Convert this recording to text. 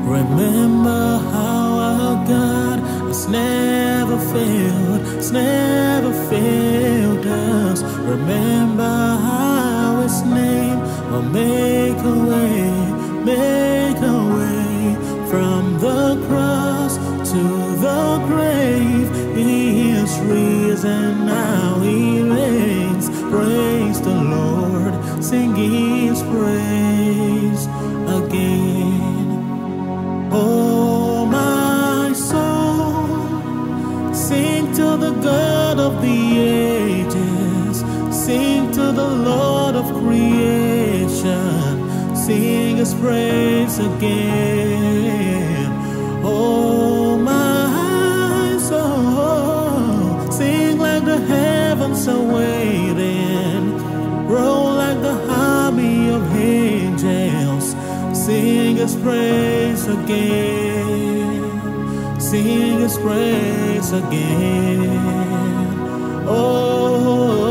Remember how our God has never failed, us. Remember how His name will make a way from the cross to the grave. He is risen, now He reigns. Praise the Lord, sing His praise again. Oh, my soul, sing to the God of the ages, sing to the Lord of creation, sing His praise again. Oh, my soul, sing like the heavens are waiting, roll like the army of angels, sing His praise again, sing His praise again. Oh,